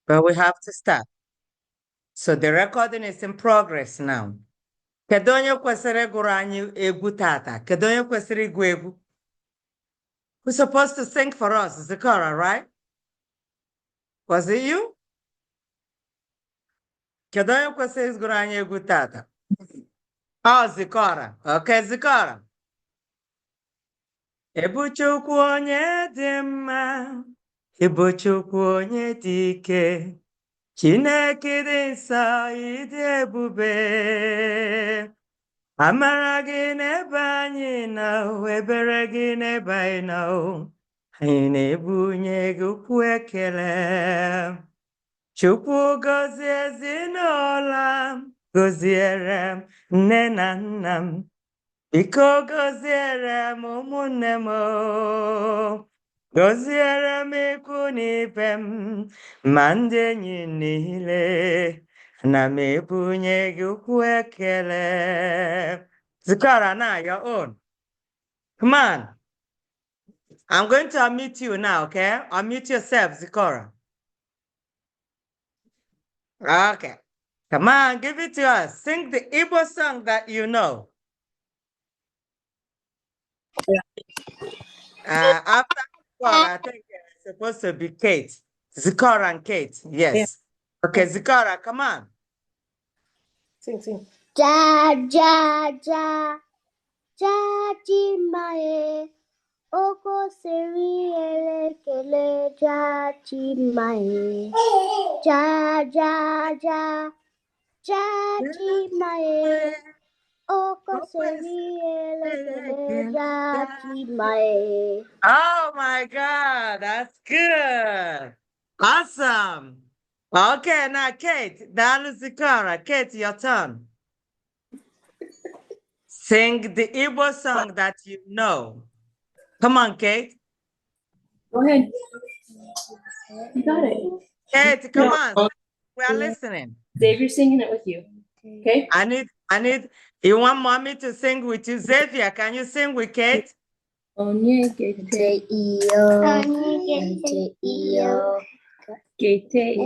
but we have to start. So the recording is in progress now. Kedu onye kwesịrị ịgụrụ anyị egwu tata? Kedu onye kwesịrị ịgụ egwu? Who's supposed to sing for us? Zikora, right? Was it you? Kedu onye kwesịrị ịgụrụ anyị egwu tata? Oh, Zikora. Okay, Zikora. Ebuchukwu onye dị mma, Ebuchukwu onye dị ike, Chineke dị nsọ, ịdị ebube. Amara gị n'ebe anyị nọ, ebere gị n'ebe anyị nọ, anyị na-ebunye gị okwu ekele. Chukwu gọzie ezinụlọ m, gọziere m nne na nna m, biko gọziere m ụmụnne m, gọziere m ikwu n'ibe m, ma ndị enyi niile. Na m ebunye gị okwu ekele. Zikora, now your own. Come on. I'm going to unmute you now, okay? Unmute yourself, Zikora. Okay. Come on, give it to us. Sing the Igbo song that you know. After Zikora, I think it's supposed to be Kate. Zikora and Kate, yes. Yeah. Okay, Zikora, come on. Sing. Ja, ja, ja, ja, Chimae. Oko seri elekele ja, Chimae. Ja, ja, ja, ja, Chimae. Oko seri elekele ja, Chimae. Oh my God, that's good. Awesome. Okay, now Kate, Dalu Zikora. Kate, your turn. Sing the Igbo song that you know. Come on, Kate. Go ahead. You got it. Kate, come on. We are listening. Xavier's singing it with you. Okay? I need, you want mommy to sing with you? Xavier, can you sing with Kate? Onye gete iyo. Gete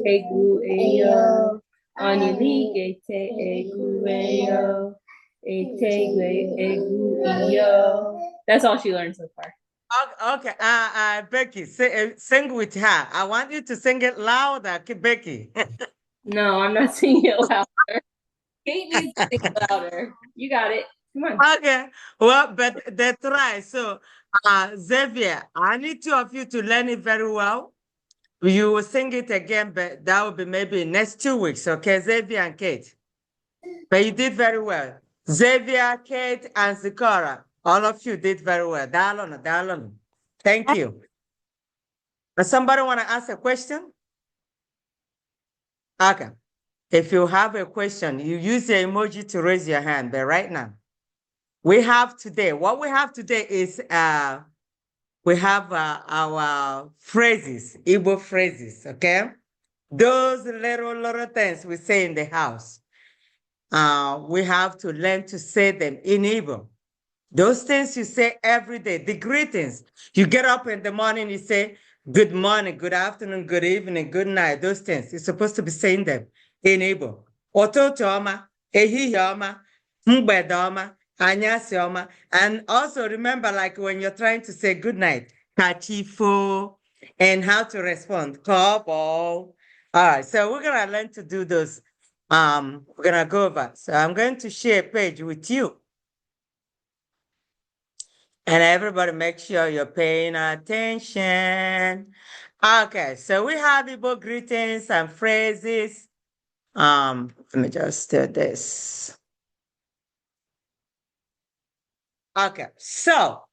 egwu eyo. Onili gete egwu eyo. Etegwe egwu eyo. That's all she learned so far. Okay, Becky, sing with her. I want you to sing it louder, Becky. No, I'm not singing it louder. Kate needs to sing it louder. You got it. Come on. Okay, well, but they try. So, Xavier, I need two of you to learn it very well. You will sing it again, but that will be maybe next 2 weeks, okay? Xavier and Kate. But you did very well. Xavier, Kate, and Zikora, all of you did very well. Dalon. Thank you. Does somebody want to ask a question? Okay. If you have a question, you use the emoji to raise your hand, but right now, what we have today is we have our phrases, Igbo phrases, okay? Those little things we say in the house. We have to learn to say them in Igbo. Those things you say every day, the greetings. You get up in the morning, you say, good morning, good afternoon, good evening, good night, those things. You're supposed to be saying them in Igbo. Ụtụtụ ọma, ehihie ọma, mgbede ọma, anyasị ọma. And also remember, like when you're trying to say good night, kachifo, and how to respond, kobo. All right, so we're gonna learn to do those. We're gonna go over. So I'm going to share a page with you. And everybody make sure you're paying attention. Okay, so we have Igbo greetings and phrases. Let me just do this. Okay, so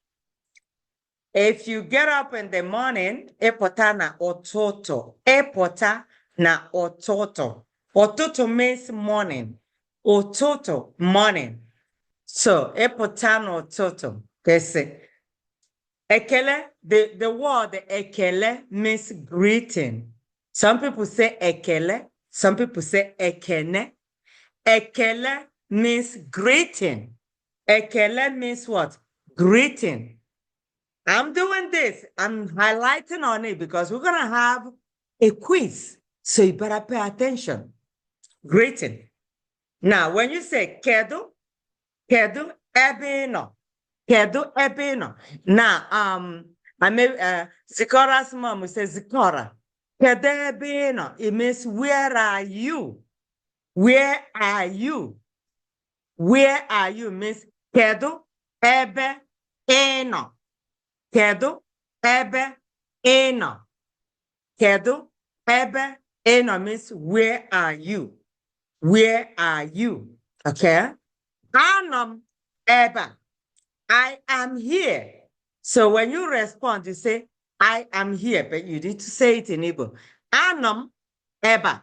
if you get up in the morning, epota na ototo. Epota na ototo. Ototo means morning. Ototo, morning. So, epota na ototo. Ekele, the word ekele means greeting. Some people say ekele, some people say ekene. Ekele means greeting. Ekele means what? Greeting. I'm doing this. I'm highlighting on it because we're going to have a quiz. So you better pay attention. Greeting. Now, when you say kedu, kedu ebino, kedu ebino. Now, I may Zikora's mom will say Zikora. Kedu ebino. It means where are you? Where are you? Where are you means kedu ebe ino. Kedu ebe ino. Kedu ebe ino means where are you? Where are you? Okay. Anam eba. I am here. So when you respond, you say, I am here, but you need to say it in Igbo. Anam eba.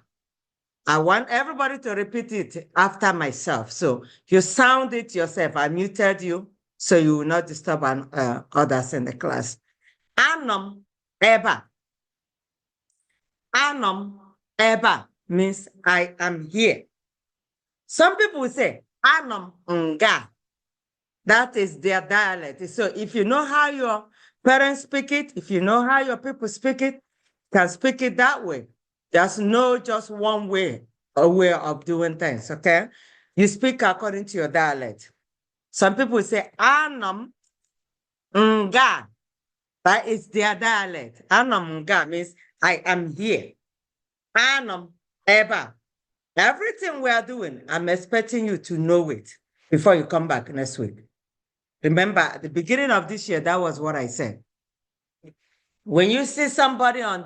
I want everybody to repeat it after myself. So you sound it yourself. I muted you so you will not disturb others in the class. Anam eba. Anam eba means I am here. Some people will say, Anam nga. That is their dialect. So if you know how your parents speak it, if you know how your people speak it, can speak it that way. There's no just one way, a way of doing things, okay? You speak according to your dialect. Some people say, Anam nga. That is their dialect. Anam nga means I am here. Anam eba. Everything we are doing, I'm expecting you to know it before you come back next week. Remember, at the beginning of this year, that was what I said. When you see somebody on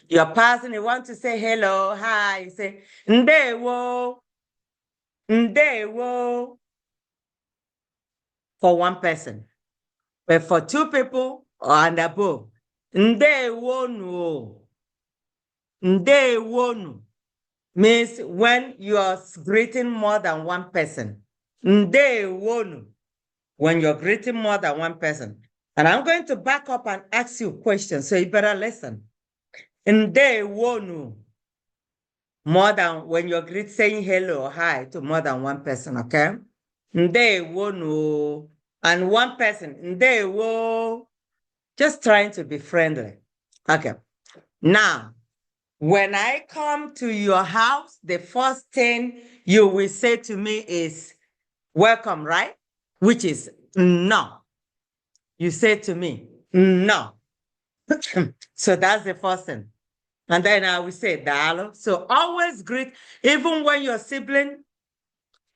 your pass and they want to say hello, hi, you say, Ndewo, Ndewo, for one person. But for two people and above, Ndewo no. Ndewo no means when you are greeting more than one person. Ndewo no. When you're greeting more than one person. And I'm going to back up and ask you questions, so you better listen. Ndewonu. More than when you're saying hello or hi to more than one person, okay? Ndewonu. And one person, ndewo. Just trying to be friendly. Okay. Now, when I come to your house, the first thing you will say to me is, welcome, right? Which is no. You say to me, no. So that's the first thing. And then I will say, Dalo. So always greet, even when your sibling,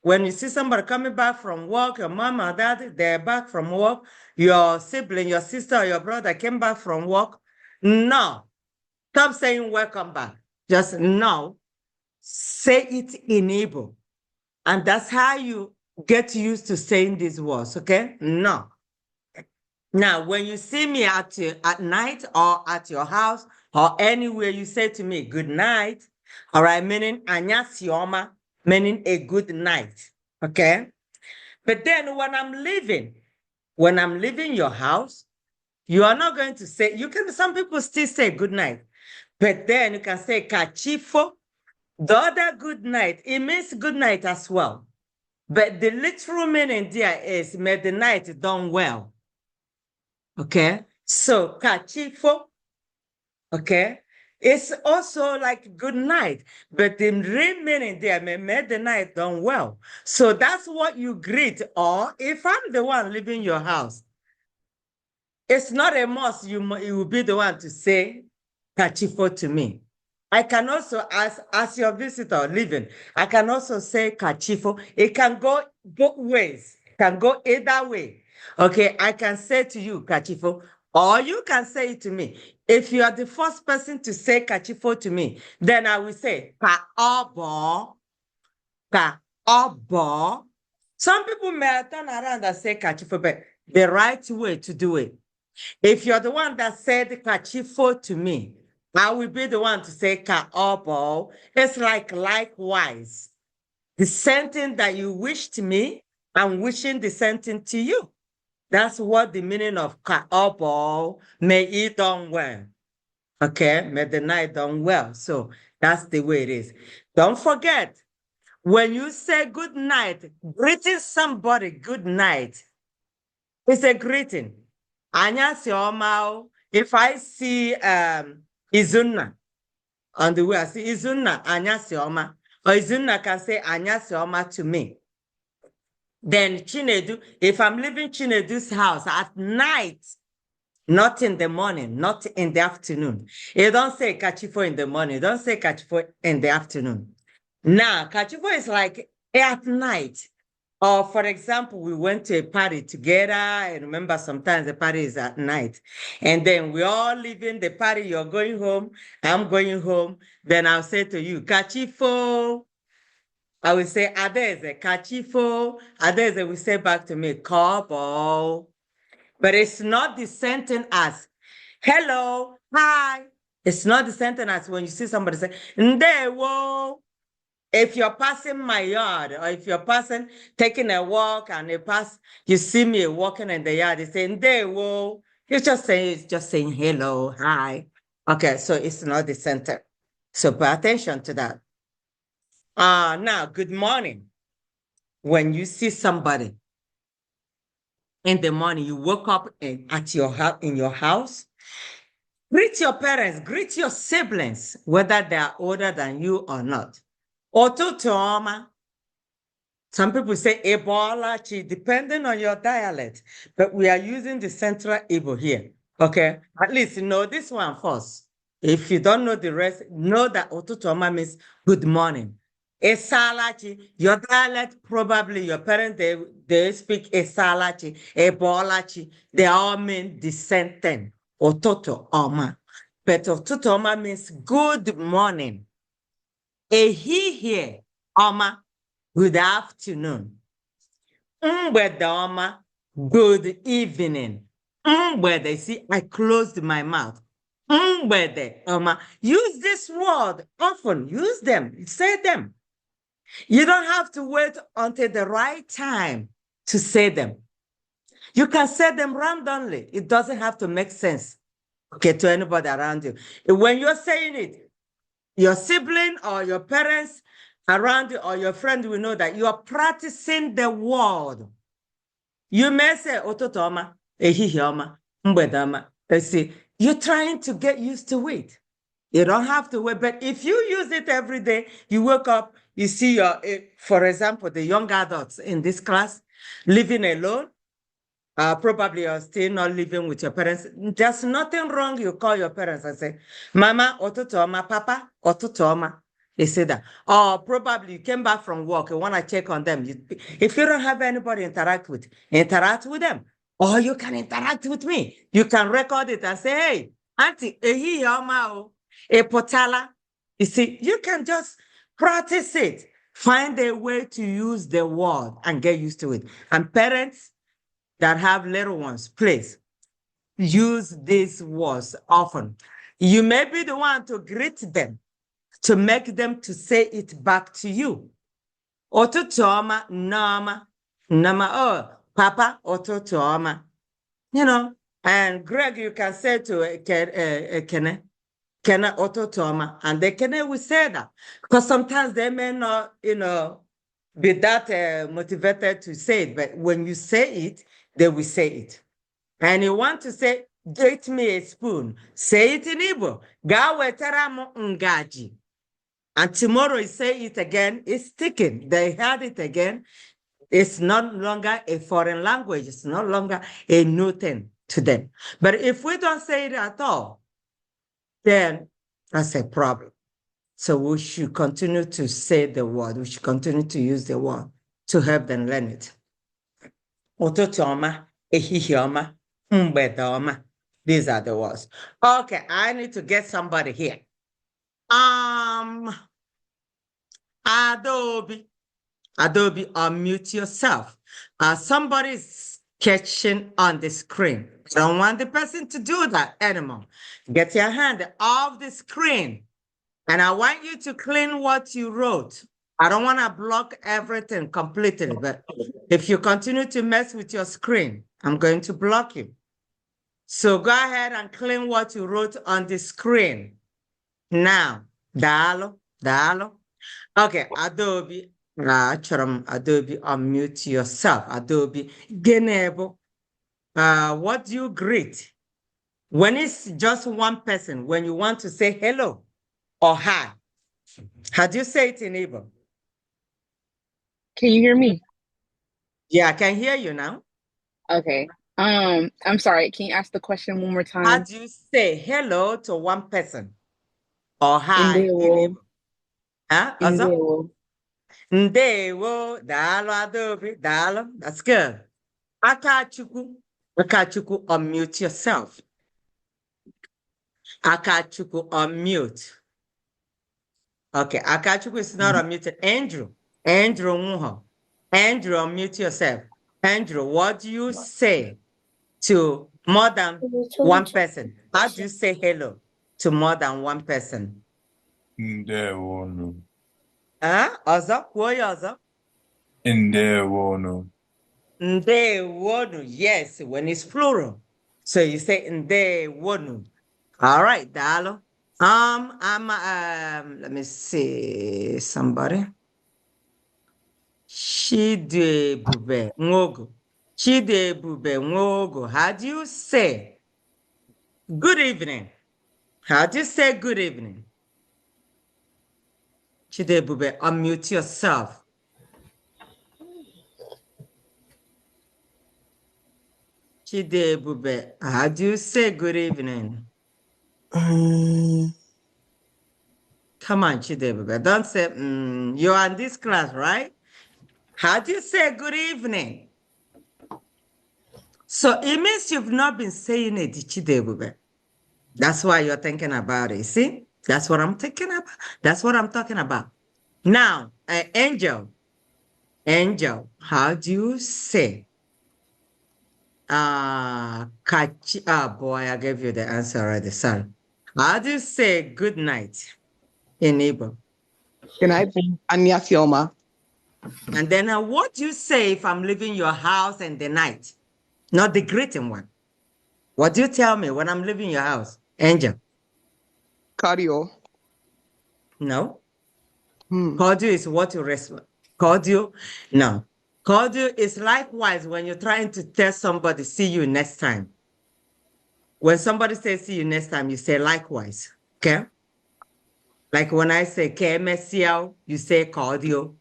when you see somebody coming back from work, your mom or dad, they're back from work, your sibling, your sister or your brother came back from work, no. Stop saying welcome back. Just no. Say it in Igbo. And that's how you get used to saying these words, okay? No. Now, when you see me at night or at your house or anywhere, you say to me, good night. All right, meaning anyasioma, meaning a good night. Okay? But then when I'm leaving your house, you are not going to say, some people still say good night, but then you can say kachifo. The other good night, it means good night as well. But the literal meaning there is, may the night done well. Okay, so kachifo, okay, it's also like good night, but the real meaning there, may the night done well. So that's what you greet. Or if I'm the one leaving your house, it's not a must. You will be the one to say kachifo to me. I can also, as your visitor leaving, I can also say kachifo. It can go both ways. It can go either way. Okay, I can say to you, kachifo, or you can say it to me. If you are the first person to say kachifo to me, then I will say ka obo, ka obo. Some people may turn around and say kachifo, but the right way to do it. If you're the one that said kachifo to me, I will be the one to say ka obo. It's like likewise. The same thing that you wish to me, I'm wishing the same thing to you. That's what the meaning of ka'obo, may it done well. Okay, may the night done well. So that's the way it is. Don't forget, when you say good night, greeting somebody good night, it's a greeting. Anya si omao. If I see Izuna, on the way. I say, Izunna, anyasi oma. Or Izunna can say, anyasi oma to me. Then Chinedu, if I'm leaving Chinedu's house at night, not in the morning, not in the afternoon. You don't say kachifo in the morning. You don't say kachifo in the afternoon. Now, kachifo is like at night. Or for example, we went to a party together. I remember sometimes the party is at night. And then we all leaving the party. You're going home. I'm going home. Then I'll say to you, kachifo. I will say, adeze, kachifo. Adeze will say back to me, kobo. But it's not the sentence as hello, hi. It's not the sentence as when you see somebody say, ndewo. If you're passing my yard or if you're passing, taking a walk and you see me walking in the yard, you say, ndewo. It's just saying hello, hi. Okay, so it's not the sentence. So pay attention to that. Now, good morning. When you see somebody, in the morning, you woke up in your house, greet your parents, greet your siblings, whether they are older than you or not. Otutoma. Some people say Ebolachi, depending on your dialect, but we are using the Central Igbo here. Okay, at least know this one first. If you don't know the rest, know that Otutoma means good morning. Esalachi, your dialect, probably your parents, they speak Esalachi, Ebolachi. They all mean the same thing, Ototo Oma. But Ototo Oma means good morning. Ehihie Oma, good afternoon. Mgbede Oma, good evening. Mgbede, see, I closed my mouth. Mgbede Oma, use this word often, use them, say them. You don't have to wait until the right time to say them. You can say them randomly. It doesn't have to make sense, okay, to anybody around you. When you're saying it, your sibling or your parents around you or your friend will know that you are practicing the word. You may say, Ototoma, Ehihioma, Mbedama. See, you're trying to get used to it. You don't have to wait, but if you use it every day, you wake up, you see for example, the young adults in this class living alone, probably you're still not living with your parents. There's nothing wrong. You call your parents and say, Mama, Otutoma, Papa, Otutoma. They say that. Or probably you came back from work, you want to check on them. If you don't have anybody to interact with them. Or you can interact with me. You can record it and say, hey, Auntie, a potala. You see, you can just practice it. Find a way to use the word and get used to it. And parents that have little ones, please use these words often. You may be the one to greet them, to make them to say it back to you. Otutoma, nama, oh, Papa, Otutoma. You know, and Greg, you can say to Kene, Ototoma, and the Kene will say that. Because sometimes they may not, be that motivated to say it, but when you say it, they will say it. And you want to say, get me a spoon. Say it in Igbo. Gawetara ngaji. And tomorrow you say it again, it's sticking. They heard it again. It's no longer a foreign language. It's no longer a new thing to them. But if we don't say it at all, then that's a problem. So we should continue to say the word. We should continue to use the word to help them learn it. Ụtụtụ ọma, ehihie ọma, mgbede ọma. These are the words. Okay, I need to get somebody here. Adobe, unmute yourself. Somebody's catching on the screen. I don't want the person to do that anymore. Get your hand off the screen. And I want you to clean what you wrote. I don't want to block everything completely, but if you continue to mess with your screen, I'm going to block you. So go ahead and clean what you wrote on the screen. Now, dalo. Okay, Adobe, Adobe, unmute yourself. Adobe, Genebo. What do you greet? When it's just one person, when you want to say hello, or hi. How do you say it in Igbo? Can you hear me? Yeah, I can hear you now. Okay. I'm sorry. Can you ask the question one more How time? do you say hello to one person or hi in Ndewo. Igbo? Huh? Also? Ndewo. Ndewo, dalo adobe, dalo. That's good. Akachukwu. Akachukwu, unmute yourself. Akachukwu, unmute. Okay, Akachukwu is not unmuted. Andrew. Andrew Muho. Andrew, unmute yourself. Andrew, what do you say to more than one person? How do you say hello to more than one person? Ndewonu. Huh? Ọzọ? Kwuo ya ọzọ. Ndewonu. Ndewonu. Yes, when it's plural. So you say ndewonu. All right, Dalo. Let me see somebody. Chidebube Nwogo. Chidebube Nwogo. How do you say good evening? How do you say good evening? Chidebube, unmute yourself. Chidebube, how do you say good evening? Come on, Chidebube. Don't say, you're in this class, right? How do you say good evening? So it means you've not been saying it, Chidebube. That's why you're thinking about it. See? That's what I'm thinking about. That's what I'm talking about. Now, Angel. Angel, how do you say? Boy, I gave you the answer already. Sorry. How do you say good night in Igbo? Good night, Anya Fioma. And then what do you say if I'm leaving your house in the night? Not the greeting one. What do you tell me when I'm leaving your house? Angel? Cardio. No. Cordial is what you respond. Cordial? No. Cordial is likewise when you're trying to tell somebody, see you next time. When somebody says see you next time, you say likewise. Okay? Like when I say KMSCL, you say cordial.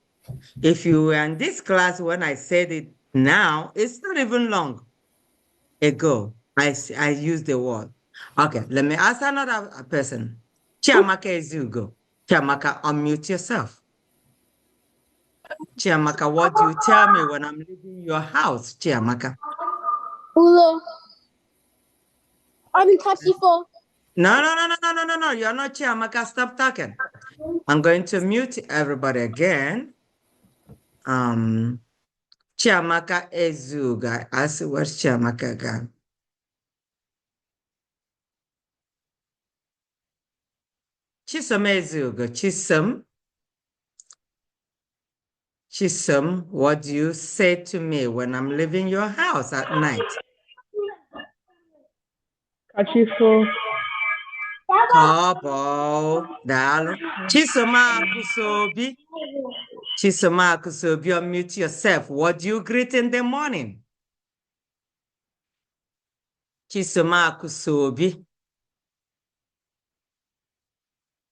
If you were in this class when I said it now, it's not even long ago. I used the word. Okay, let me ask another person. Chiamaka Ezugo. Chiamaka, unmute yourself. Chiamaka, what do you tell me when I'm leaving your house, Chiamaka? Ulo. I'm Kasifo. No. You're not Chiamaka. Stop talking. I'm going to mute everybody again. Chiamaka Ezuga. I see where's Chiamaka again. Chisom Ezuga. Chisom, what do you say to me when I'm leaving your house at night? Kachifo. Kobo, dalo. Chisoma Kusobi. Chisoma Kusobi, unmute yourself. What do you greet in the morning? Chisoma Kusobi.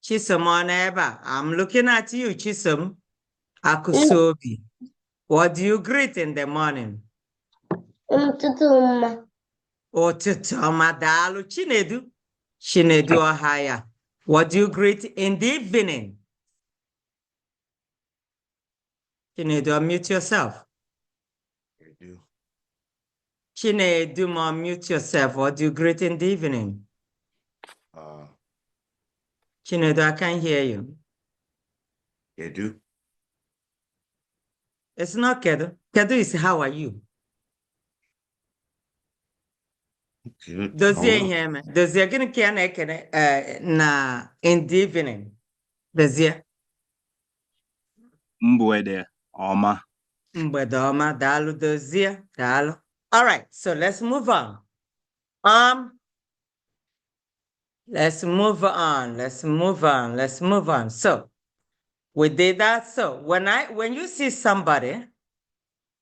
Chisom Neba. I'm looking at you, Chisom Akusobi. What do you greet in the morning? Tutuma. Otutoma dalo. Chinedu. Chinedu Ohaya. What do you greet in the evening? Chinedu, unmute yourself. Chinedu, unmute yourself. What do you greet in the evening? Chinedu, I can't hear you. Kedu. It's not Kedu. Kedu is how are you? Good. Dozie hear me? Dozie gini kia na ekene na in the evening? Dozie. Mgbede ọma. Mgbede ọma, daalụ dozie, daalụ. All right, so let's move on. Let's move on. So we did that. So when you see somebody,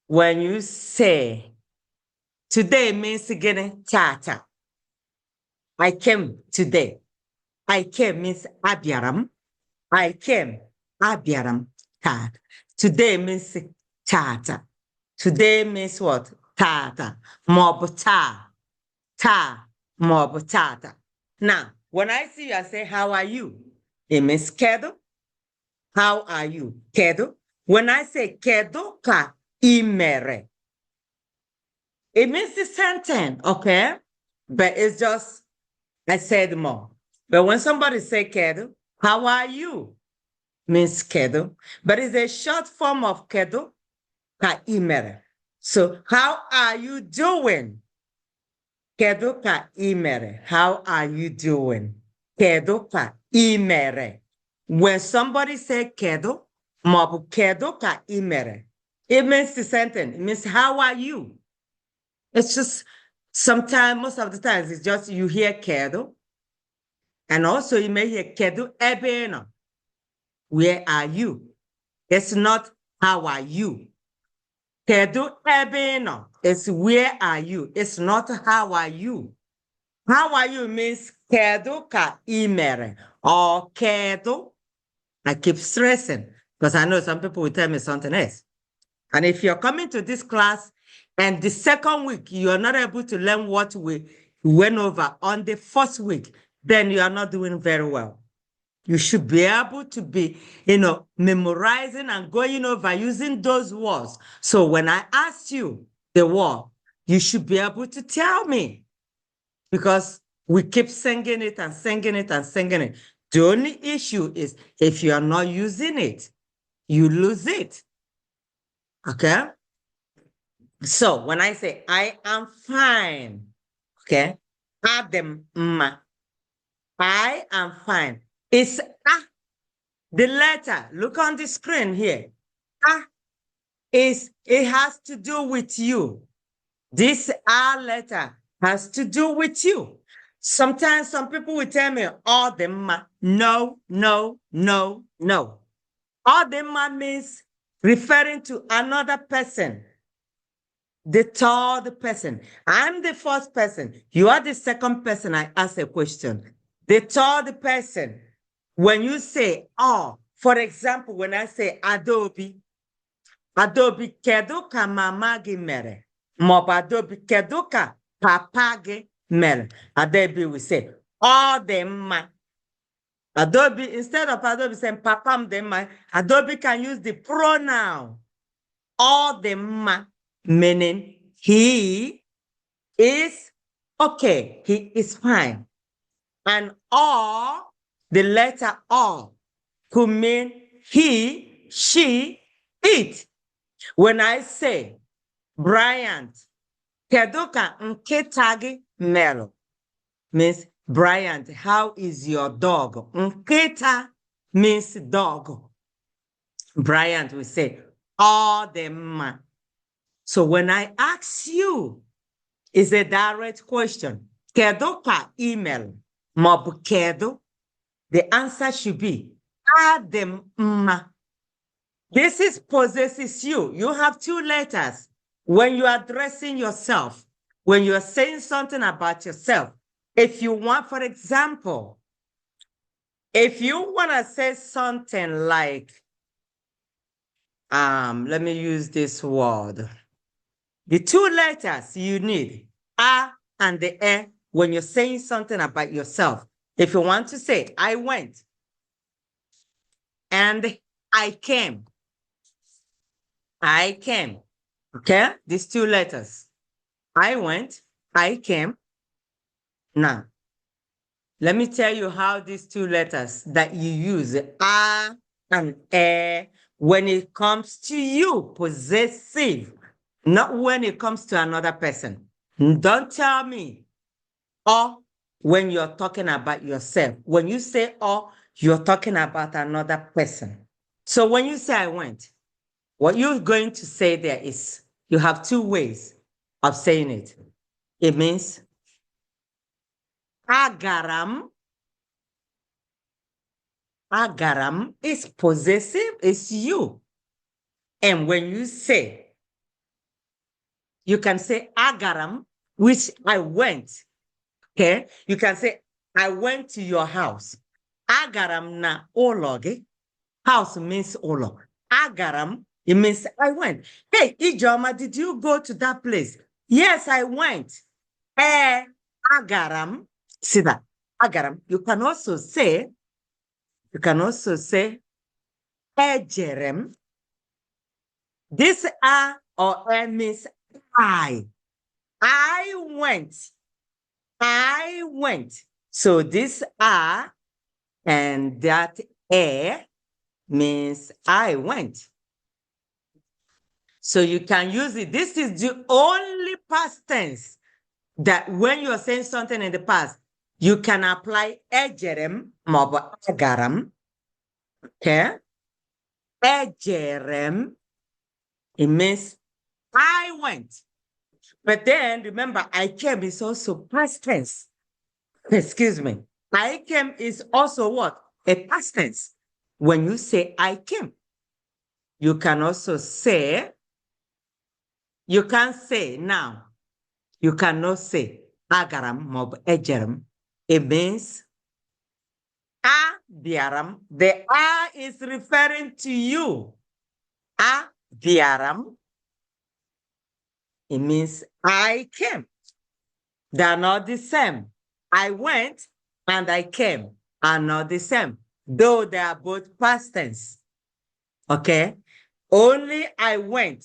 when you say today means again tata. I came today. I came means abiaram. I came. Abiaram. Tata. Today means tata. Today means what? Tata. Mob ta. Ta. Mob tata. Now, when I see you, I say, how are you? It means kedo. How are you? Kedo. When I say kedo ka imere, it means the same thing, okay? But it's just, I said more. But when somebody say kedo, how are you? Means kedo. But it's a short form of kedo ka imere. So how are you doing? Kedo ka imere. How are you doing? Kedo ka imere. When somebody say kedo, mabu kedo ka imere, it means the sentence. It means how are you? It's just sometimes, most of the times, it's just you hear kedo, and also you may hear kedo ebeno. Where are you? It's not how are you. Kedu ebeno. It's where are you? It's not how are you. How are you means kedu ka imere or kedu. I keep stressing because I know some people will tell me something else. And if you're coming to this class and the second week you are not able to learn what we went over on the first week, then you are not doing very well. You should be able to be, memorizing and going over using those words. So when I ask you the word, you should be able to tell me because we keep singing it and singing it and singing it. The only issue is if you are not using it, you lose it. Okay? So when I say I am fine, okay? Adam, I am fine. It's the letter. Look on the screen here. It has to do with you. This letter has to do with you. Sometimes some people will tell me, all the no, no, no, no. All the means referring to another person. The third person. I'm the first person. You are the second person I ask a question. The third person, when you say, oh, for example, when I say Adobe kedu ka mama gị mere? Maọbụ Adobe kedu ka papa gị mere? Adobe will say, ọ dị mma. Adobe, instead of Adobe saying papa m dị mma, Adobe can use the pronoun ọ dị mma, meaning he is okay, he is fine. And or, the letter or, could mean he, she, it. When I say, Bryant, kedu ka nkịta gị mere? Means, Bryant, how is your dog? Nkịta means dog. Bryant will say, all the mma. So when I ask you, it's a direct question. Kedu ka email? Maọbụ kedu? The answer should be, adị mma. This is possesses you. You have two letters. When you are addressing yourself, when you are saying something about yourself, if you want, for example, if you want to say something like, let me use this word. The two letters you need, a and the e, when you're saying something about yourself. If you want to say, I went and I came. I came. Okay? These two letters. I went, I came. Now, let me tell you how these two letters that you use, a and e, when it comes to you, possessive, not when it comes to another person. Don't tell me, or when you're talking about yourself. When you say or, you're talking about another person. So when you say I went, what you're going to say there is, you have two ways of saying it. It means, agaram. Agaram is possessive, it's you. And when you say, you can say agaram, which I went. Okay? You can say, I went to your house. Agaram na ụlọ gị. House means ụlọ. Agaram, it means I went. Hey, Ijeoma, did you go to that place? Yes, I went. Agaram. See that? Agaram. You can also say, ejerem. This a or e means I. I went. I went. So this a and that means I went. So you can use it. This is the only past tense that when you're saying something in the past, you can apply ejerem mobo agaram. Okay? Ejerem. It means I went. But then remember, I came is also past tense. Excuse me. I came is also what? A past tense. When you say I came, you can also say, you can say now, you cannot say agaram mob ejeram. It means a biaram. The a is referring to you. A biaram. It means I came. They are not the same. I went and I came are not the same, though they are both past tense. Okay? Only I went.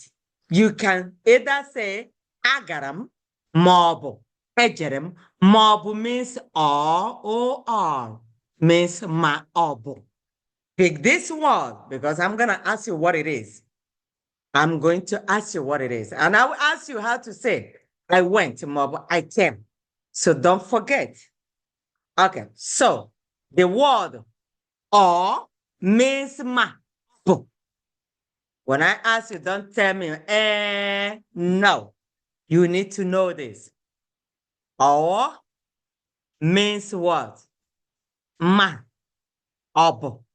You can either say agaram, mob, ejerem. Mob means or means ma obo. Pick this word because I'm going to ask you what it is. I'm going to ask you what it is. And I will ask you how to say, I went, mob, I came. So don't forget. Okay, so the word or means ma. When I ask you, don't tell me, no. You need to know this. Or means what? Ma. Obo.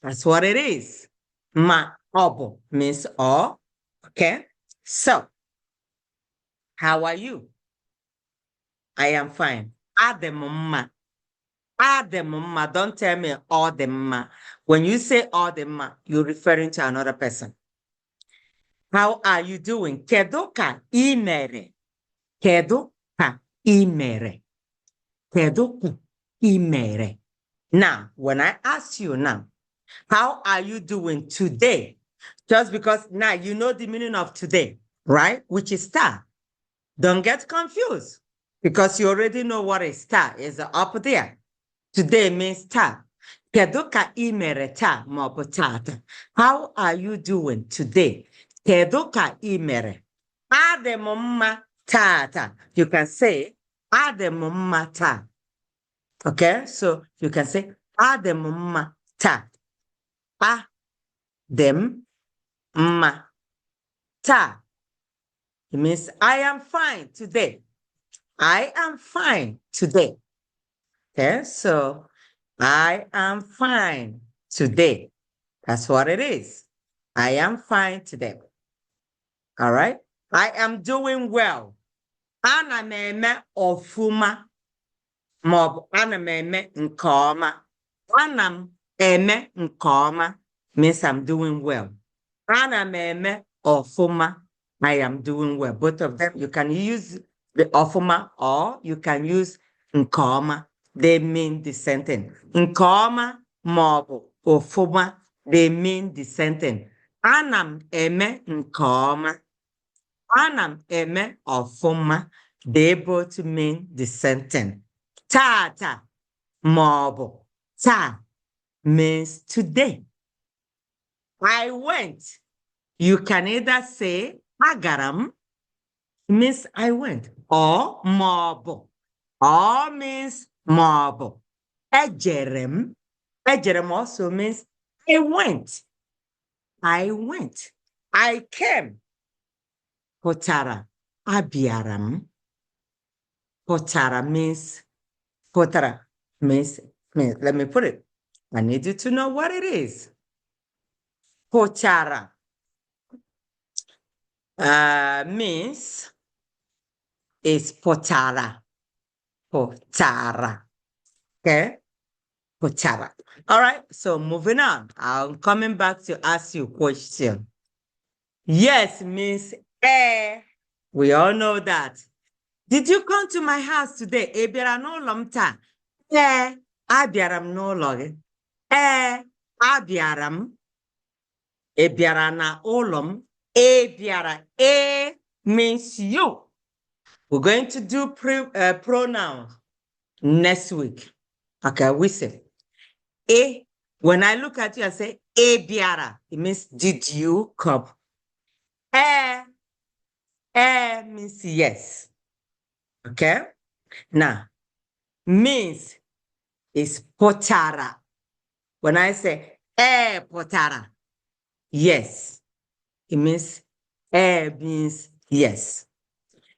That's what it is. Ma. Obo means or. Okay. So, how are you? I am fine. Ademma. Ademma. Don't tell me odemma. When you say odemma, you're referring to another person. How are you doing? Kedu ka ị mere? Kedu ka ị mere? Kedu ka ị mere? Now, when I ask you now, how are you doing today? Just because now you know the meaning of today, right? Which is star. Don't get confused because you already know what a star is up there. Today means star. Kedu ka ị mere taa maọbụ tata? How are you doing today? Kedu ka ị mere? Adị m mma tata. You can say, adị m mma taa. Okay, so you can say, adị m mma taa. Adị m mma taa. It means I am fine today. I am fine today. Okay, so I am fine today. That's what it is. I am fine today. All right. I am doing well. Ana m eme ọfụma maọbụ ana m eme nke ọma. Ana m eme nke ọma means I'm doing well. Ana m eme ọfụma. I am doing well. Both of them, you can use the ọfụma or you can use nke ọma. They mean the same thing. Nke ọma maọbụ ọfụma, they mean the same thing. Ana m eme nke ọma. Ana m eme ọfụma. They both mean the same thing. Tata maọbụ taa means today. I went. You can either say agaram means I went or maọbụ. Or means maọbụ. Ejerem. Ejerem also means I went. I went. I came. Pụtara abịaram. Pụtara means let me put it. I need you to know what it is. Pụtara means is pụtara. Pụtara. Okay? Potara. All right, so moving on. I'm coming back to ask you a question. Yes means eh. We all know that. Did you come to my house today? Ebiara n'ụlọ m taa. Abịara m n'ụlọ gị. Abịara m. Ebiara na ụlọ m. Ebiara. Means you. We're going to do pronouns next week. Okay, we say. When I look at you, I say, biara. It means, did you come? Means yes. Okay? Now, means is potara. When I say, potara, yes. It means, means yes.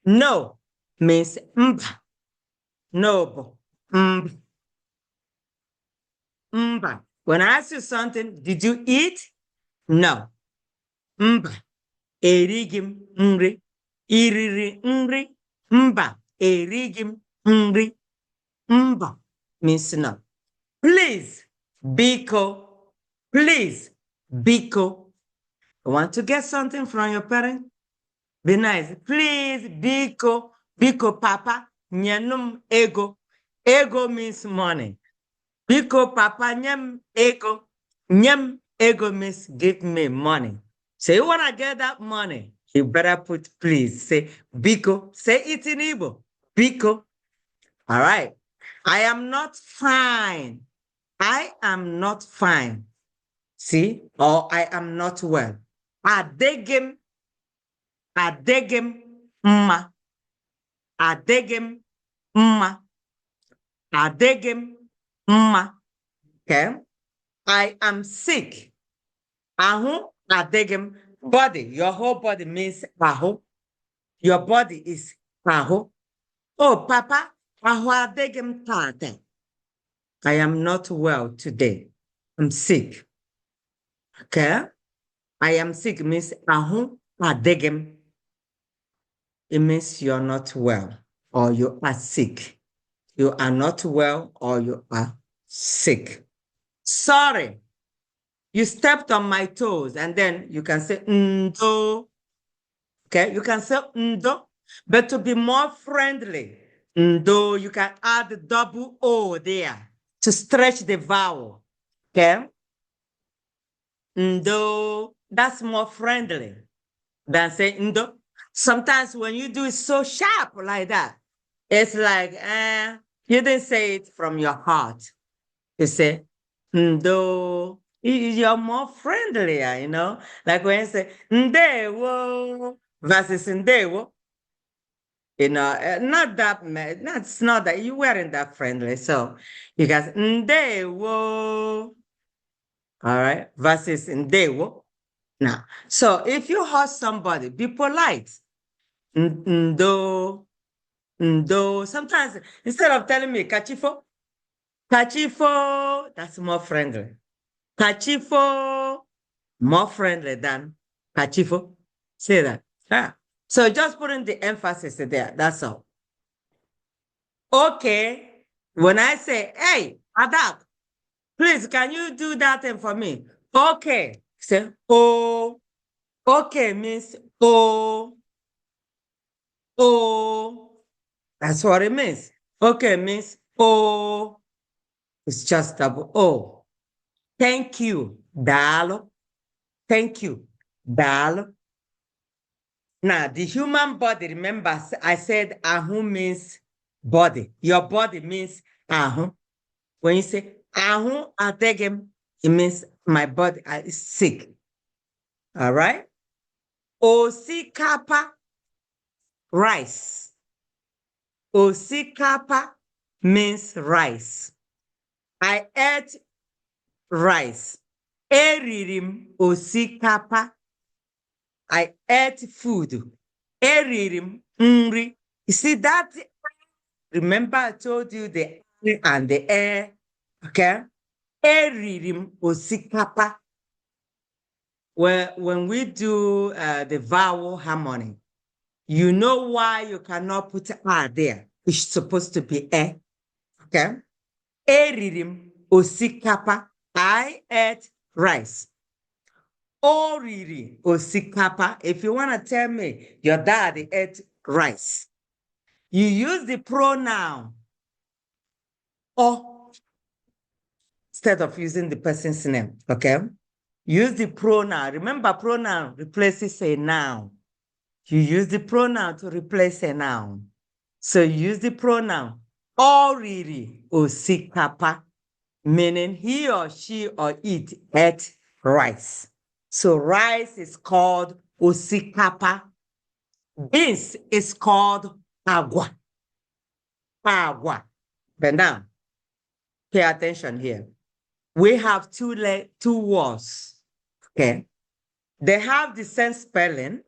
No means, no. Mba. When I ask you something, did you eat? No. Mba. Erigim nri. Iriri nri. Mba. Erigim nri. Mba means no. Please, biko. Please, biko. You want to get something from your parent? Be nice. Please, biko. Biko, papa. Nyanum ego. Ego means money. Biko papa nyem ego. Nyem ego means give me money. So you want to get that money, you better put please. Say biko. Say it in Igbo. Biko. All right. I am not fine. I am not fine. See? Or I am not well. Adegem. Adegem. Ma. Adegem. Ma. Adegem. Ma. Okay. I am sick. Ahu adegem. Body. Your whole body means ahu. Your body is ahu. Oh, Papa, ahu adegem tate. I am not well today. I'm sick. Okay. I am sick means ahu adegem. It means you're not well or you are sick. You are not well or you are sick. Sorry, you stepped on my toes, and then you can say ndo. Okay, you can say ndo, but to be more friendly, ndo, you can add the double O there to stretch the vowel. Okay, ndo, that's more friendly than say ndo. Sometimes when you do it so sharp like that, it's like, you didn't say it from your heart. You say, ndo, you're more friendlier, you know? Like when you say, ndewo versus ndewo, you know, not that, that's not that, you weren't that friendly. So you guys, ndewo, all right, versus ndewo. Now, so if you hurt somebody, be polite. Ndo, sometimes instead of telling me kachifo, that's more friendly. Kachifo, more friendly than kachifo. Say that. Yeah. So just putting the emphasis there. That's all. Okay. When I say, hey, Adak, please, can you do that thing for me? Okay. Say, oh. Okay means oh. Oh. That's what it means. Okay means oh. It's just double O. Thank you, Dalo. Thank you, Dalo. Now, the human body, remember, I said ahu means body. Your body means ahu. When you say ahu adegem, it means my body is sick. All right? Osikapa, rice. Osikapa means rice. I ate rice. Eririm osikapa. I ate food. Eririm nri. You see that? Remember I told you the and the air. Okay? Eririm osikapa. When we do the vowel harmony, you know why you cannot put R there. It's supposed to be E. Okay? Eririm osikapa. I ate rice. Oriri osikapa. If you want to tell me your dad ate rice, you use the pronoun o instead of using the person's name, okay? Use the pronoun. Remember, pronoun replaces a noun. You use the pronoun to replace a noun. So use the pronoun oriri osikapa, meaning he or she or it ate rice. So rice is called osikapa. Beans is called agua. Agua. But now, pay attention here. We have two words, okay? They have the same spelling,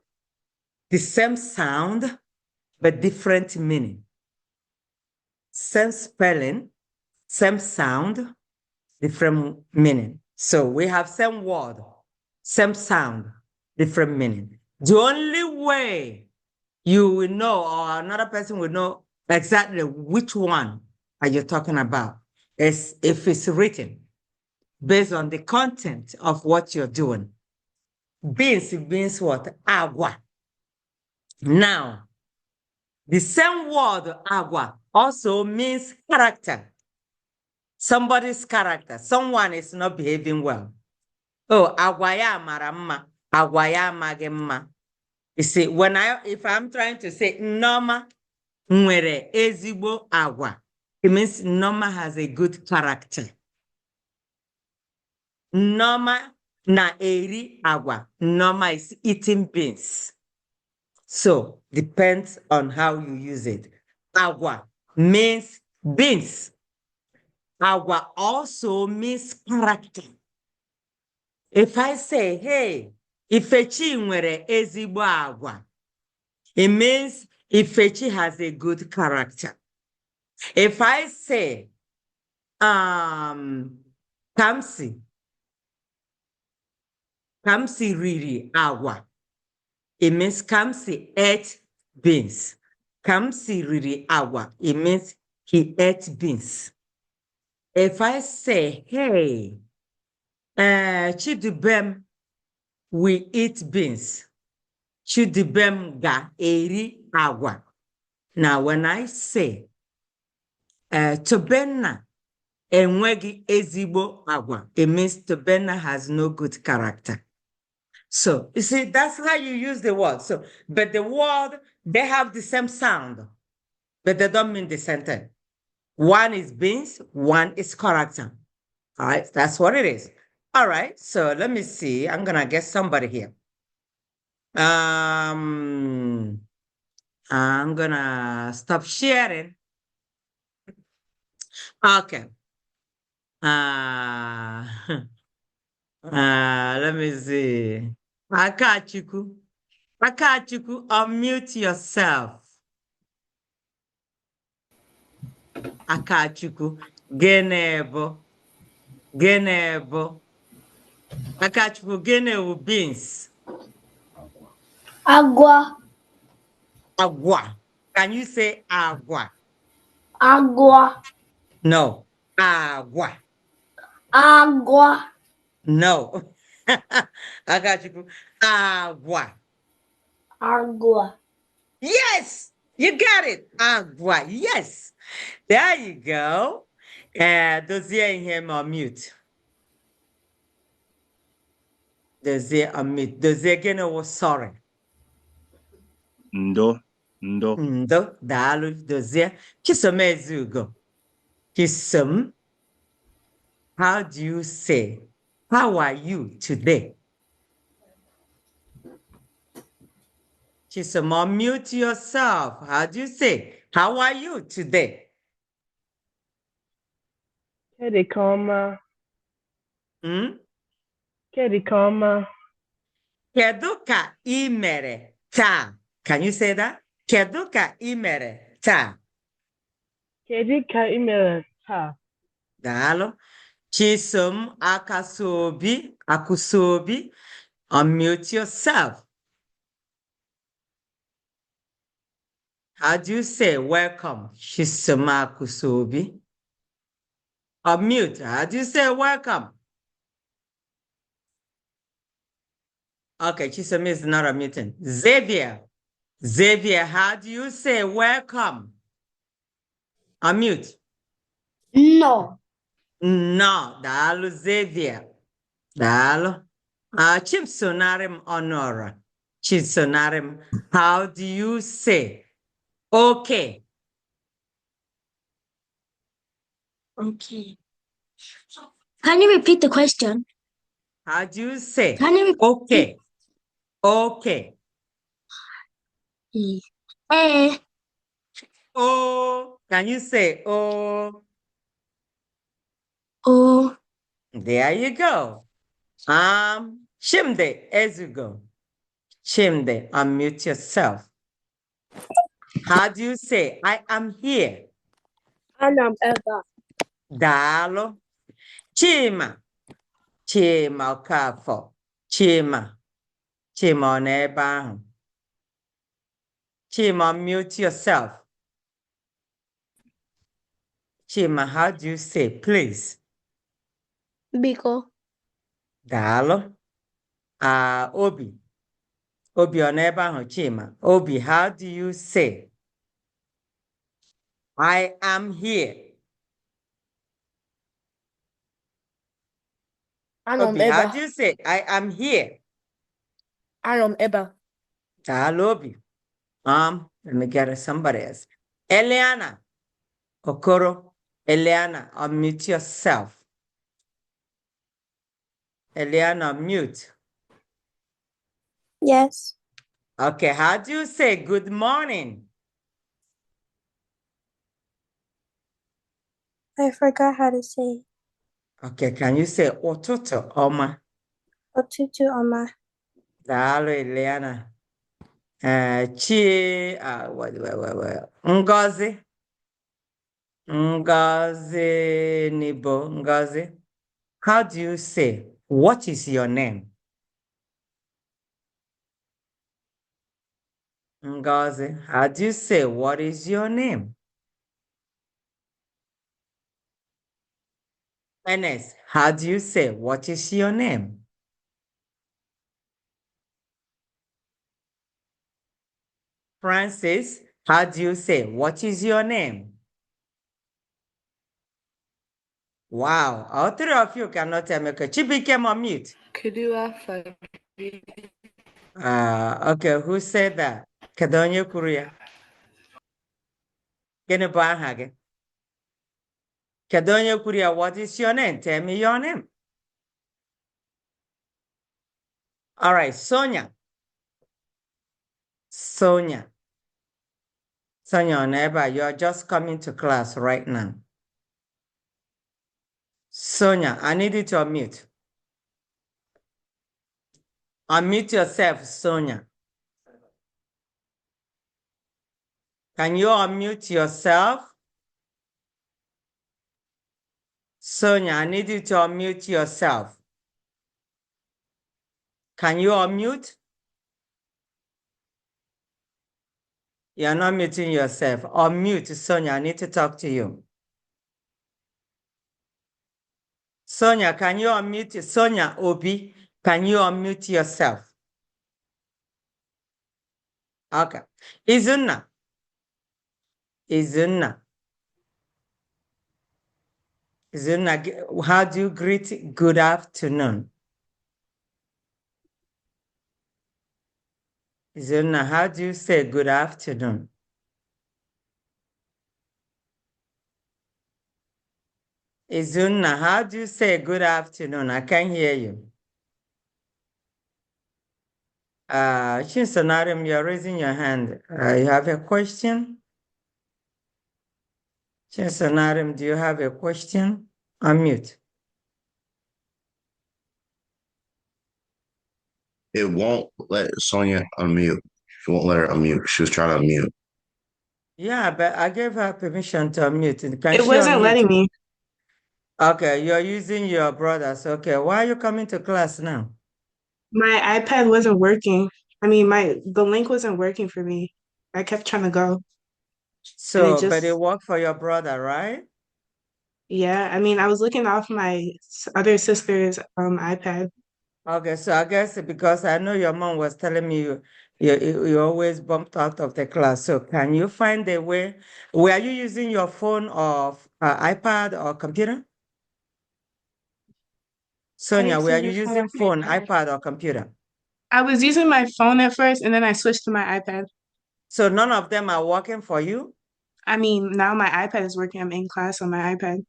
the same sound, but different meaning. Same spelling, same sound, different meaning. So we have same word, same sound, different meaning. The only way you will know or another person will know exactly which one are you talking about is if it's written based on the content of what you're doing. Beans means what? Agua. Now, the same word agua also means character. Somebody's character. Someone is not behaving well. Oh, agwa ya mara mma, agwa ya amaghị mma. You see, if I'm trying to say Nneoma nwere ezigbo agwa, it means Nneoma has a good character. Nneoma na-eri agwa. Nneoma is eating beans. So, depends on how you use it. Agwa means beans. Agwa also means character. If I say, hey, Ifechi nwere ezigbo agwa, it means Ifechi has a good character. If I say, Kamsi riri agwa, it means Kamsi ate beans. Kamsi riri agwa, it means he ate beans. If I say, hey, Chidubem, we eat beans. Chidubem ga eri agwa. Now, when I say, Tobenna enwegi ezigbo agwa, it means Tobenna has no good character. So, you see, that's how you use the word. So, but the word, they have the same sound, but they don't mean the same thing. One is beans, one is character. All right, that's what it is. All right, so let me see. I'm gonna get somebody here. I'm gonna stop sharing. Okay. Let me see. Akachuku. Akachuku, unmute yourself. Akachuku. Genebo. Genebo. Akachuku, genebu beans. Agua. Agua. Can you say agua? Agua. No. Agua. Agua. No. Akachuku. Agua. Agua. Yes, you got it. Agua. Yes. There you go. Dozie in him on mute. Dozie on mute. Dozie again was sorry. Ndo. Ndo. Dalu. Dozie. Kisom ezugo. Kisom. How do you say, how are you today? Kisom, unmute yourself. How do you say, how are you today? Kedikoma. Hmm? Kedikoma. Keduka imere ta. Can you say that? Keduka imere ta. Kedika imere ta. Dalo. Chisom akasobi. Akusobi. Unmute yourself. How do you say welcome? Chisom akusobi. Unmute. How do you say welcome? Okay, Chisholm is not unmuting. Xavier. Xavier, how do you say welcome? Unmute. No. No, daalụ Xavier. Daalụ. Chimsonarim Honora. Chimsonarim, how do you say okay? Okay. Can you repeat the question? How do you say Can you repeat? okay? Okay. Eh. Oh, can you say oh? Oh. There you go. Chimde, as you go. Chimde, unmute yourself. How do you say I am here? Anam Eba. Daalụ. Chima. Chima Okafọ. Chima. Chima ọ nọ ebe ahụ? Chima, unmute yourself. Chima, how do you say please? Biko. Daalụ. Obi. Obi ọ nọ ebe ahụ, Chima? Obi, how do you say I am here? Anam Obi, how do Eba. you say I am here? Anam Eba. Daalụ, Obi. Let me get somebody else. Eliana Okoro. Eliana, unmute yourself. Eliana, mute. Yes. Okay, how do you say good morning? I forgot how to say Okay, can you say ụtụtụ ọma? Otutu Oma. Daalụ, Eliana. Ngozi. Ngozi Nibo. Ngozi. How do you say, what is your name? Ngozi, how do you say, what is your name? Ernest, how do you say, what is your name? Francis, how do you say, what is your name? Wow, all three of you cannot tell me. Okay, Chibikem on mute. Okay, who said that? Kedonye Kuria. Gịnị bụ aha gị? Kedonye Kuria, what is your name? Tell me your name. All right, Sonia. Sonia. Sonia Oneba, you're just coming to class right now. Sonia, I need you to unmute. Unmute yourself, Sonia. Can you unmute yourself? Sonia, I need you to unmute yourself. Can you unmute? You're not muting yourself. Unmute, Sonia, I need to talk to you. Sonia, can you unmute? Sonia Obi, can you unmute yourself? Okay. Izuna. Izuna. Izuna, how do you greet good afternoon? Izuna, how do you say good afternoon? Izuna, how do you say good afternoon? I can't hear you. Chinsonarim, you're raising your hand. You have a question? Chinsonarim, do you have a question? Unmute. It won't let Sonia unmute. She won't let her unmute. She was trying to unmute. Yeah, but I gave her permission to unmute. Can It she wasn't unmute? letting me. Okay, you're using your brother's. Okay, why are you coming to class now? My iPad wasn't working. I mean, the link wasn't working for me. I kept trying to go. So, just- but it worked for your brother, right? Yeah, I mean, I was looking off my other sister's iPad. Okay, so I guess because I know your mom was telling me you always bumped out of the class. So can you find a way? Were you using your phone or iPad or computer? Sonia, were you using phone, iPad, or computer? I was using my phone at first, and then I switched to my iPad. So none of them are working for you? I mean, now my iPad is working. I'm in class on my iPad.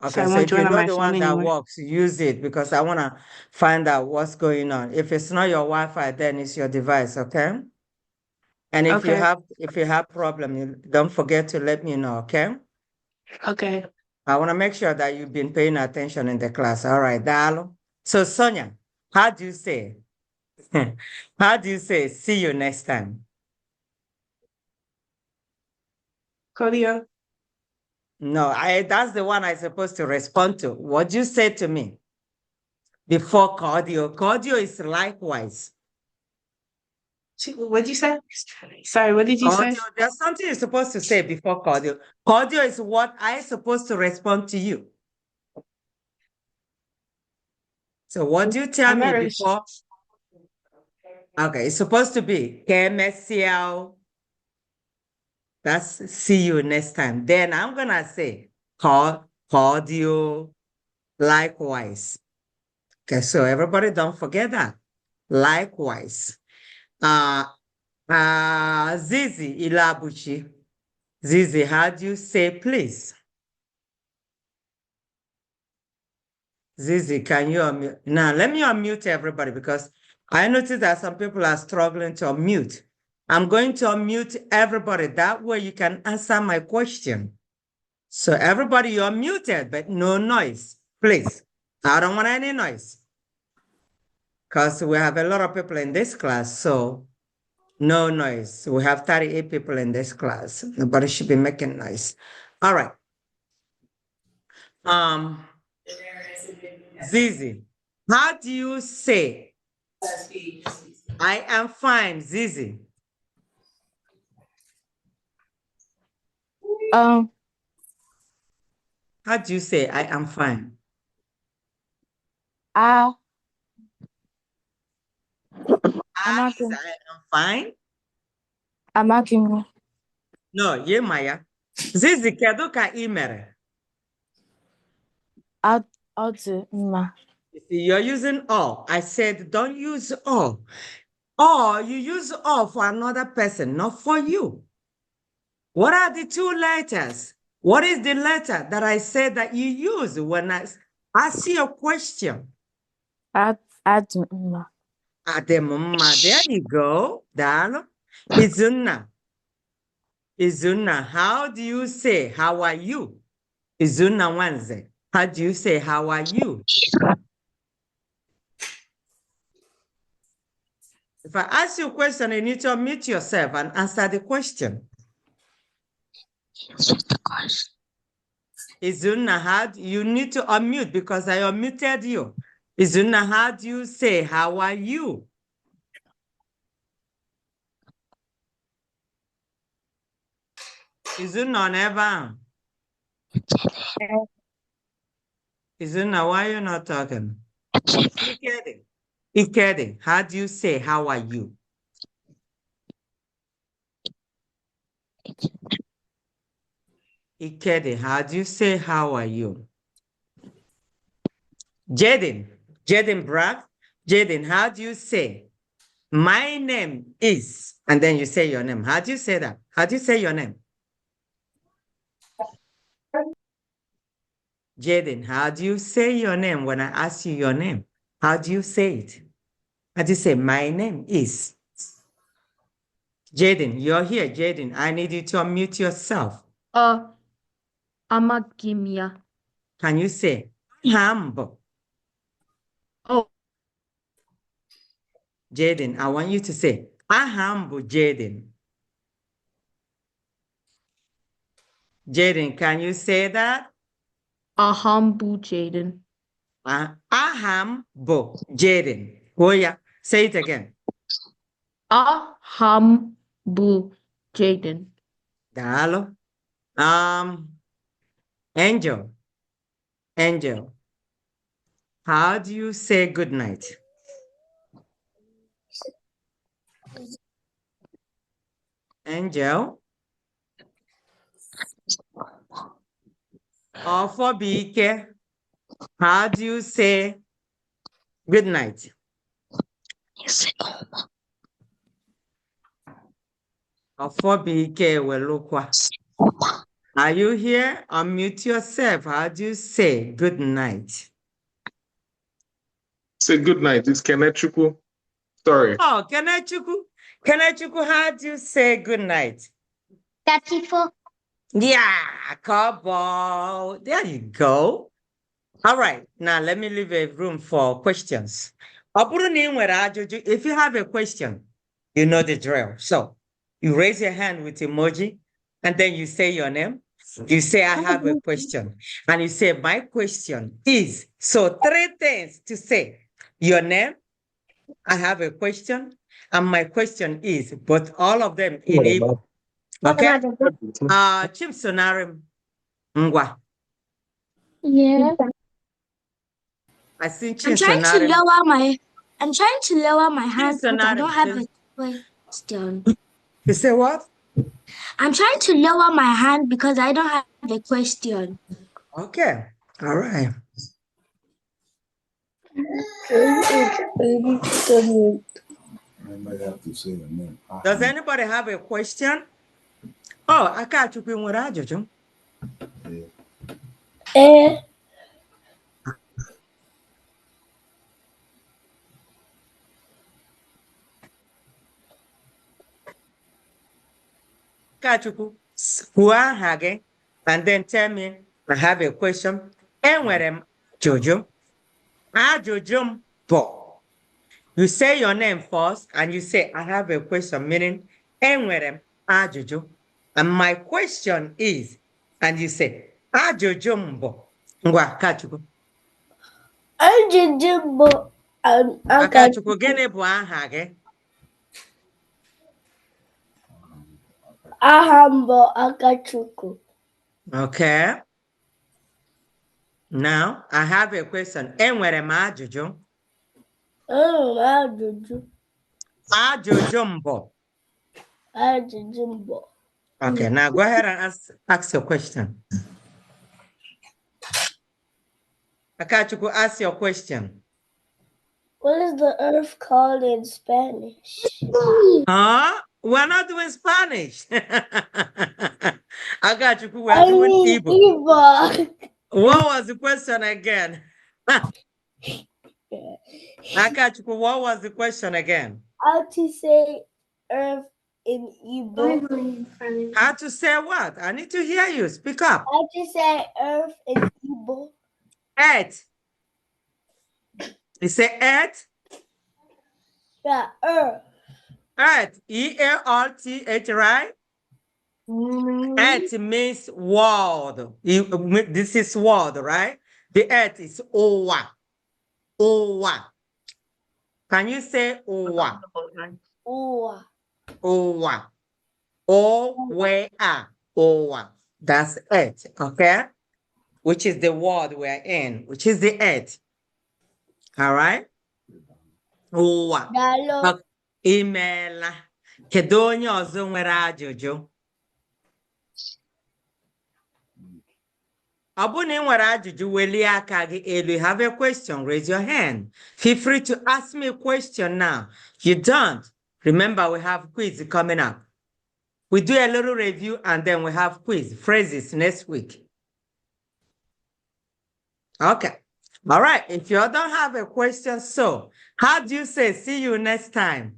So Okay, I so won't if you join on know my the phone one that anymore. works, use it because I want to find out what's going on. If it's not your Wi-Fi, then it's your device, okay? And if Okay. you have problem, don't forget to let me know, okay? Okay. I want to make sure that you've been paying attention in the class. All right, Dalo. So Sonia, how do you say? How do you say see you next time? Claudia. No, that's the one I'm supposed to respond to. What you said to me before cardio. Cardio is likewise. What'd you say? Sorry, what did you say? Cordial, there's something you're supposed to say before cordial. Cordial is what I'm supposed to respond to you. So what do you tell I'm me not really before? Okay, it's supposed to be KMSCL. That's see you next time. Then I'm gonna say cordial, likewise. Okay, so everybody don't forget that. Likewise. Uh Zizi Ilabuchi. Zizi, how do you say please? Zizi, can you unmute? Now, let me unmute everybody because I noticed that some people are struggling to unmute. I'm going to unmute everybody. That way you can answer my question. So everybody, you're muted, but no noise, please. I don't want any noise because we have a lot of people in this class, so no noise. We have 38 people in this class. Nobody should be making noise. All right. Zizi, how do you say I am fine, Zizi? Um, How do you say I am fine? I I is I am fine? amaghị No, ye Maya. Zizi, kedu ka ị mere? ọ dị mma. You see, you're using all. I said, don't use all. Or you use all for another person, not for you. What are the two letters? What is the letter that I said that you use when I ask you a question? Adị mma. Ademumma, there you go. Dalo. Izunna. Izunna, how do you say, how are you? Izunna Wanze, how do you say, how are you? If I ask you a question, you need to unmute yourself and answer the question. Izunna, you need to unmute because I unmuted you. Izunna, how do you say, how are you? Izunna, never. Izunna, why are you not talking? Ikede, how do you say, how are you? Ikede, how do you say, how are you? Jaden Bragg, Jaden, how do you say, my name is, and then you say your name. How do you say that? How do you say your name? Jaden, how do you say your name when I ask you your name? How do you say it? How do you say, my name is? Jaden, you're here, Jaden. I need you to unmute yourself. Amaghị m ya. Can you say, humble? Oh. Jaden, I want you to say, humble, Jaden. Jaden, can you say that? Humble Jaden. Humble, Jaden. Oh yeah, say it again. Humble Jaden. Dalo. Angel. Angel. How do you say good night? Angel. Or for Bike. How do you say good night? Or for Bike Welukwa. Are you here? Unmute yourself. How do you say good night? Say good night. It's Kenechuku. Sorry. Oh, Kenechuku. Kenechuku, how do you say good night? Katifo. Yeah, cowboy. There you go. All right. Now let me leave a room for questions. If you have a question, you know the drill. So you raise your hand with emoji, and then you say your name. You say, I have a question. And you say, my question is. So 3 things to say. Your name, I have a question, and my question is, but all of them in Igbo. Okay? Chimsonarim Ngwa. Yeah. I think I'm trying to lower my hand because I don't have a question. You say what? I'm trying to lower my hand because I don't have a question. Okay. All right. Does anybody have a question? Oh, I can't you with Ajojo. Kachuku, Hage, and then tell me I have a question. And where am Jojo? Jojo Bo. You say your name first and you say I have a question, meaning and where am Jojo? And my question is, and you say Jojo Bo. Ngwa Kachuku. Ajụjụ bụ Akachuku gene bụ aha gị? aha m bụ Akachukwu. Okay. Now, I have a question. Enwere m ajụjụ? Ajụjụ. Ajụjụ mbụ. Ajụjụ mbụ. Okay, now go ahead and ask your question. Akachukwu, ask your question. What is the earth called in Spanish? Huh? We're not doing Spanish. Akachukwu, we're doing Igbo. What was the question again? Akachukwu, what was the question again? How to say earth in Igbo? How to say what? I need to hear you. Speak up. How to say earth in Igbo? Earth. You say earth? Yeah, earth. Earth. E-A-R-T-H, right? Earth means world. This is world, right? The earth is Owa. Owa. Can you say Owa? Owa. Owa. O-W-A. Owa. That's earth, okay? Which is the world we're in, which is the earth. All right? Owa. Dalo. Email. Kedu onye ọzọ nwere ajụjụ? Ọ bụrụ na ị nwere ajụjụ, welie aka gị elu. Have a question, raise your hand. Feel free to ask me a question now. You don't. Remember, we have quiz coming up. We do a little review and then we have quiz phrases next week. Okay. All right. If you don't have a question, so how do you say see you next time?